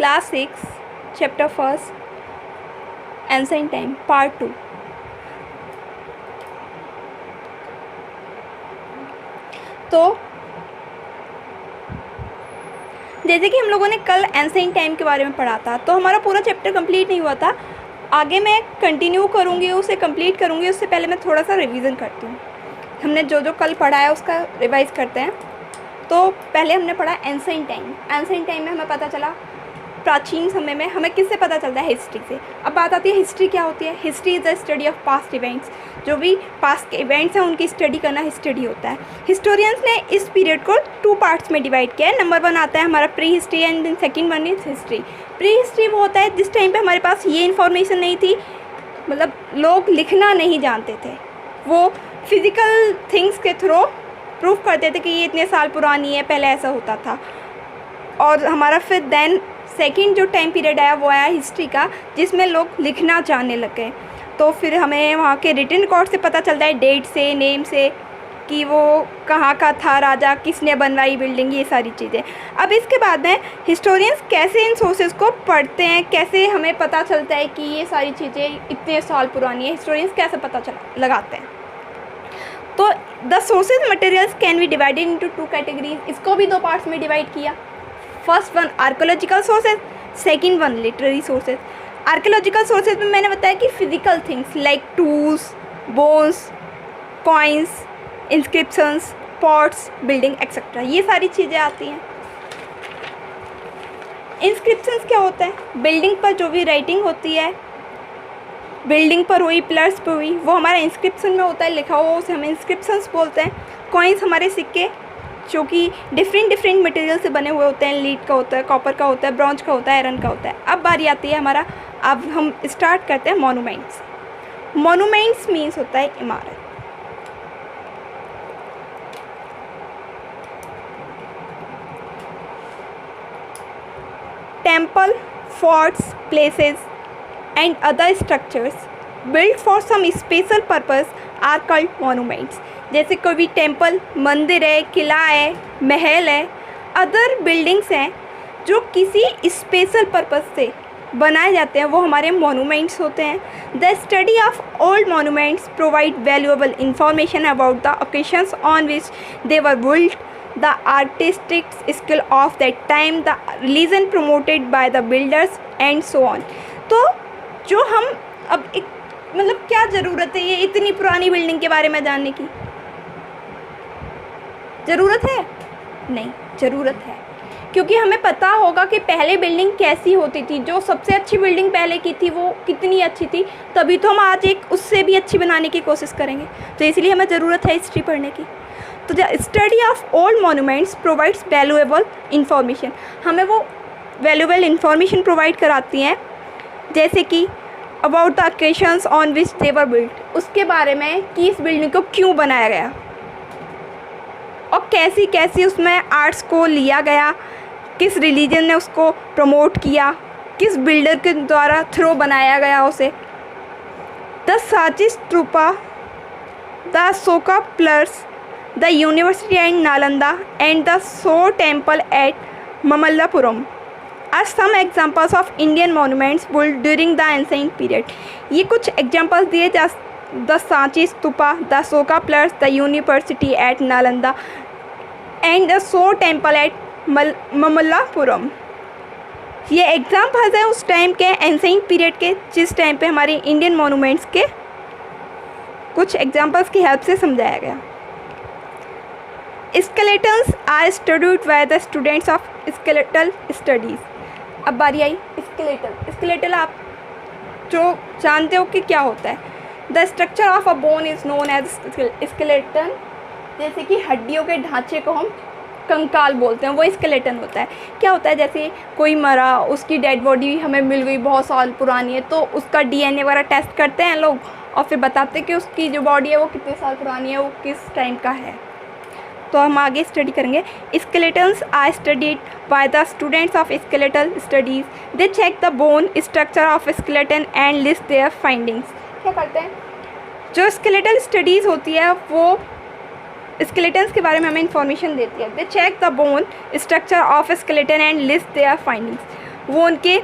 Class 6 chapter first ancient time part 2। तो जैसे कि हम लोगों ने कल एंशिएंट टाइम के बारे में पढ़ा था, तो हमारा पूरा चैप्टर कंप्लीट नहीं हुआ था। आगे मैं कंटिन्यू करूँगी, उसे कंप्लीट करूँगी। उससे पहले मैं थोड़ा सा रिवीजन करती हूँ। हमने जो जो कल पढ़ा है उसका रिवाइज करते हैं। तो पहले हमने पढ़ा एंशिएंट टाइम। एंशिएंट टाइम में हमें पता चला प्राचीन समय में हमें किससे पता चलता है? हिस्ट्री से। अब बात आती है हिस्ट्री क्या होती है। History is the study of past events. जो भी पास्ट के इवेंट्स हैं उनकी स्टडी करना हिस्ट्री होता है। हिस्टोरियंस ने इस पीरियड को 2 पार्ट्स में डिवाइड किया है। नंबर 1 आता है हमारा prehistory and then second one is history. Prehistory वो होता है जिस टाइम पे हमारे पास ये इन्फॉर्मेशन नहीं थी, मतलब लोग लिखना नहीं जानते थे, वो फिज़िकल थिंग्स के थ्रू प्रूफ करते थे कि ये इतने साल पुरानी है, पहले ऐसा होता था। और हमारा फिर देन सेकंड जो टाइम पीरियड आया वो आया हिस्ट्री का, जिसमें लोग लिखना जानने लगे। तो फिर हमें वहाँ के रिटन रिकॉर्ड से पता चलता है, डेट से, नेम से, कि वो कहाँ का था राजा, किसने बनवाई बिल्डिंग, ये सारी चीज़ें। अब इसके बाद में हिस्टोरियंस कैसे इन सोर्सेज को पढ़ते हैं, कैसे हमें पता चलता है कि ये सारी चीज़ें इतने साल पुरानी है, हिस्टोरियंस कैसे पता लगाते हैं। तो the sources materials can be divided into 2 categories. इसको भी 2 पार्ट्स में डिवाइड किया। First one archaeological sources, second one literary sources. Archaeological sources में मैंने बताया कि physical things like tools, bones, coins, inscriptions, pots, building etcetera, ये सारी चीज़ें आती हैं। इंस्क्रिप्शंस क्या होता है? बिल्डिंग पर जो भी राइटिंग होती है, बिल्डिंग पर हुई, पिलर्स पर हुई, वो हमारा इंस्क्रिप्शन में होता है, लिखा हुआ, उसे हम इंस्क्रिप्शंस बोलते हैं। कॉइन्स हमारे सिक्के जो कि डिफरेंट मटेरियल से बने हुए होते हैं, लीड का होता है, कॉपर का होता है, ब्रॉन्ज का होता है, आयरन का होता है। अब बारी आती है हमारा, अब हम स्टार्ट करते हैं मॉन्यूमेंट्स। मॉन्यूमेंट्स मीन्स होता है इमारत। Temple, forts, places and other structures built for some special purpose are called monuments। जैसे कोई भी टेम्पल, मंदिर है, किला है, महल है, अदर बिल्डिंग्स हैं जो किसी स्पेशल पर्पस से बनाए जाते हैं, वो हमारे मोनूमेंट्स होते हैं। The study of old monuments provide valuable information about the occasions on which they were built, the artistic skill of that time, the religion promoted by the builders and so on. तो जो हम अब एक मतलब क्या ज़रूरत है ये इतनी पुरानी बिल्डिंग के बारे में जानने की? ज़रूरत है? नहीं, ज़रूरत है, क्योंकि हमें पता होगा कि पहले बिल्डिंग कैसी होती थी, जो सबसे अच्छी बिल्डिंग पहले की थी वो कितनी अच्छी थी, तभी तो हम आज एक उससे भी अच्छी बनाने की कोशिश करेंगे। तो इसलिए हमें ज़रूरत है हिस्ट्री पढ़ने की। तो the study of old monuments provides valuable information, हमें वो वैल्यूएबल इंफॉर्मेशन प्रोवाइड कराती हैं, जैसे कि about the occasions on which they were built, उसके बारे में कि इस बिल्डिंग को क्यों बनाया गया और कैसी कैसी उसमें आर्ट्स को लिया गया, किस रिलीजन ने उसको प्रमोट किया, किस बिल्डर के द्वारा थ्रो बनाया गया उसे। The Sanchi stupa, the Ashoka pillars, the university and Nalanda and the shore temple at Mamallapuram are some examples of Indian monuments built during the ancient period। ये कुछ एग्जाम्पल्स दिए जा, the Sanchi stupa, the Ashoka pillars, the university at Nalanda and the shore temple at Mamallapuram. ये examples हैं उस time के ancient period के, जिस टाइम पे हमारे इंडियन मोनूमेंट्स के कुछ एग्जाम्पल्स की हेल्प से समझाया गया। Skeletons are studied by the students of skeletal studies. अब बारी आई स्केलेटल। स्केलेटल आप जो जानते हो कि क्या होता है। The structure of a bone is known as skeleton. जैसे कि हड्डियों के ढांचे को हम कंकाल बोलते हैं, वो स्केलेटन होता है। क्या होता है, जैसे कोई मरा, उसकी डेड बॉडी हमें मिल गई, बहुत साल पुरानी है, तो उसका डीएनए वगैरह टेस्ट करते हैं लोग और फिर बताते हैं कि उसकी जो बॉडी है वो कितने साल पुरानी है, वो किस टाइम का है। तो हम आगे स्टडी करेंगे। Skeletons are studied by the students of skeletal studies. They check the bone structure of skeleton and list their findings. क्या करते हैं, जो स्केलेटल स्टडीज़ होती है वो स्केलेटन्स के बारे में हमें इंफॉर्मेशन देती है। They check the bone structure of skeleton and list their findings. वो उनके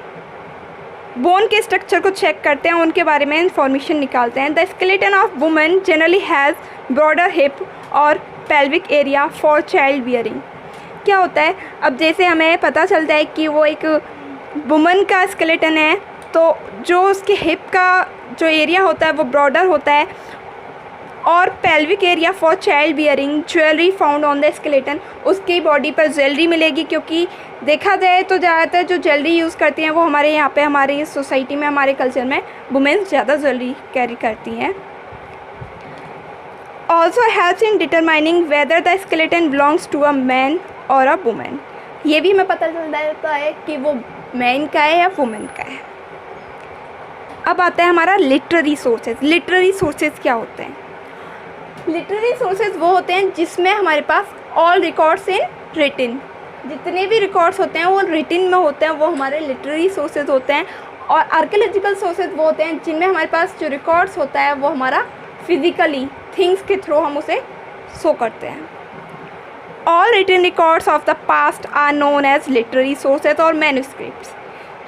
बोन के स्ट्रक्चर को चेक करते हैं, उनके बारे में इंफॉर्मेशन निकालते हैं। The skeleton of women generally has broader hip और pelvic area for child bearing. क्या होता है, अब जैसे हमें पता चलता है कि वो एक वुमन का स्केलेटन है, तो जो उसके हिप का जो एरिया होता है वो ब्रॉडर होता है, और pelvic area for child bearing jewellery found on the skeleton, उसकी बॉडी पर ज्वेलरी मिलेगी, क्योंकि देखा जाए तो ज़्यादातर जो ज्वेलरी यूज़ करती हैं वो हमारे यहाँ पे हमारी सोसाइटी में, हमारे कल्चर में वुमेन्स ज़्यादा ज्वेलरी कैरी करती हैं। Also helps in determining whether the skeleton belongs to a man or a women. ये भी हमें पता चल जाता है कि वो मैन का है या वुमेन का है। अब आता है हमारा लिटरेरी सोर्सेज। लिटरेरी सोर्सेज क्या होते हैं? लिटरेरी सोर्सेज वो होते हैं जिसमें हमारे पास ऑल रिकॉर्ड्स इन रिटिन, जितने भी रिकॉर्ड्स होते हैं वो रिटिन में होते हैं, वो हमारे लिटरेरी सोर्सेज होते हैं। और आर्कियोलॉजिकल सोर्सेज वो होते हैं जिनमें हमारे पास जो रिकॉर्ड्स होता है वो हमारा फिजिकली थिंग्स के थ्रू हम उसे शो करते हैं। All written records of the past are known as literary sources और मैन्युस्क्रिप्ट्स।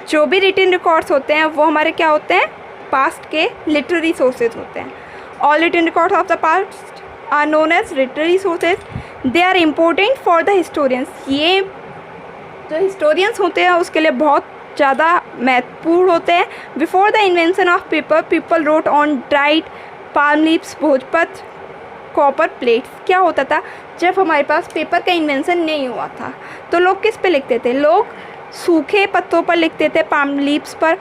जो भी रिटन रिकॉर्ड्स होते हैं वो हमारे क्या होते हैं? पास्ट के लिटरेरी सोर्सेज होते हैं। All written records of the past are known as literary sources. They are important for the historians. ये जो हिस्टोरियंस होते हैं उसके लिए बहुत ज़्यादा महत्वपूर्ण होते हैं। Before the invention of paper, people road on dried palm leaves, भोजपत्र, कॉपर प्लेट्स। क्या होता था, जब हमारे पास पेपर का इन्वेंशन नहीं हुआ था तो लोग किस पे लिखते थे? लोग सूखे पत्तों पर लिखते थे, पाल्म लीव्स पर,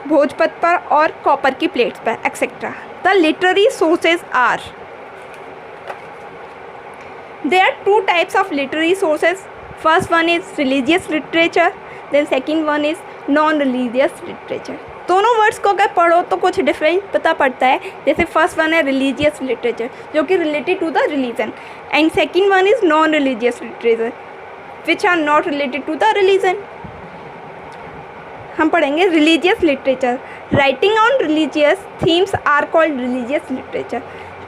भोजपत्र पर और कॉपर की प्लेट्स पर etcetera. The literary sources are, there are two types of literary sources. First one is religious literature, then second one is non-religious literature. दोनों वर्ड्स को अगर पढ़ो तो कुछ डिफरेंस पता पड़ता है। जैसे फर्स्ट वन है रिलीजियस लिटरेचर जो कि related to the religion, and second one is non religious literature which are not related to the religion. हम पढ़ेंगे religious literature. Writing on religious themes are called religious literature.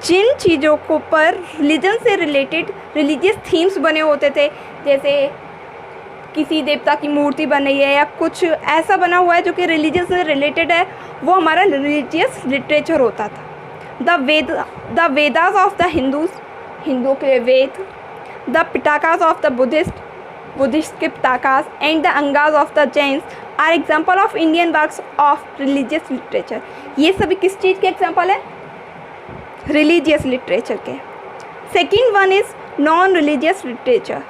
जिन चीज़ों को पर religion से related religious themes बने होते थे, जैसे किसी देवता की मूर्ति बनी है या कुछ ऐसा बना हुआ है जो कि रिलीजन से रिलेटेड है, वो हमारा रिलीजियस लिटरेचर होता था। The Vedas of the Hindus, हिंदुओं के वेद, the Pitakas of the Buddhist के Pitakas, and the Angas of the Jains are example of Indian works of religious literature. ये सभी किस चीज़ के एग्जाम्पल है? रिलीजियस लिटरेचर के। Second one is non religious literature,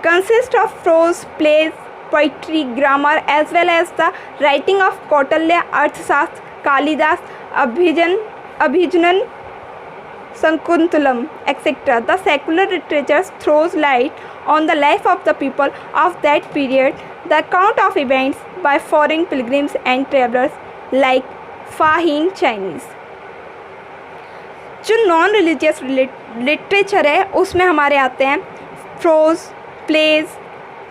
consist of prose, plays, poetry, grammar as well as the writing of Kautilya, Arthashastra, Kalidasa, Abhijnana, Shakuntalam etcetera. The secular literature throws light on the life of the people of that period, the account of events by foreign pilgrims and travelers like Fahin Chinese। जो non religious literature है उसमें हमारे आते हैं pros, plays,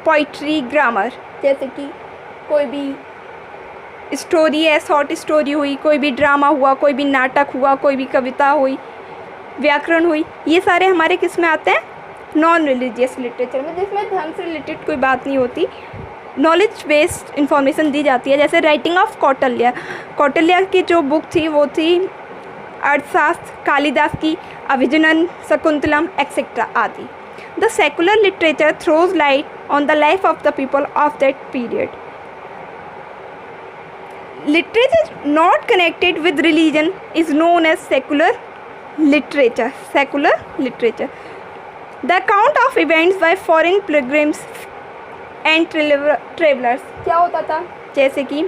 poetry, grammar. जैसे कि कोई भी स्टोरी है, शॉर्ट स्टोरी हुई, कोई भी ड्रामा हुआ, कोई भी नाटक हुआ, कोई भी कविता हुई, व्याकरण हुई, ये सारे हमारे किस में आते हैं? नॉन रिलीजियस लिटरेचर में, जिसमें धर्म से रिलेटेड कोई बात नहीं होती, नॉलेज बेस्ड इंफॉर्मेशन दी जाती है। जैसे राइटिंग ऑफ कौटिल्य की जो बुक थी वो थी अर्थशास्त्र, कालिदास की अभिजनन, शकुंतलम एक्सेट्रा आदि। The secular literature throws light on the life of the people of that period. Literature not connected with religion is known as secular literature. Secular literature the account of events by foreign pilgrims and travellers. क्या होता था? जैसे कि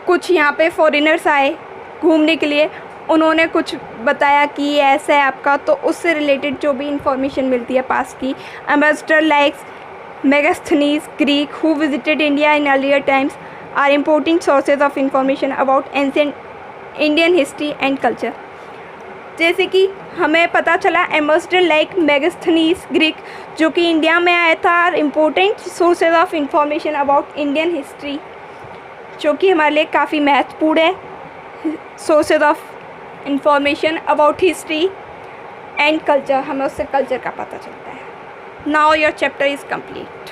कुछ यहाँ पे foreigners आए घूमने के लिए, उन्होंने कुछ बताया कि ये ऐसा है आपका, तो उससे रिलेटेड जो भी इंफॉर्मेशन मिलती है पास की। Ambassador likes Megasthenes Greek who visited India in earlier times are important sources of information about ancient Indian history and culture. जैसे कि हमें पता चला एम्बेसडर लाइक मेगास्थनीज ग्रीक जो कि इंडिया में आया था, are important sources of information about Indian history, जो कि हमारे लिए काफ़ी महत्वपूर्ण है। Sources of information about history and culture, हमें उससे कल्चर का पता चलता है। Now your chapter is complete.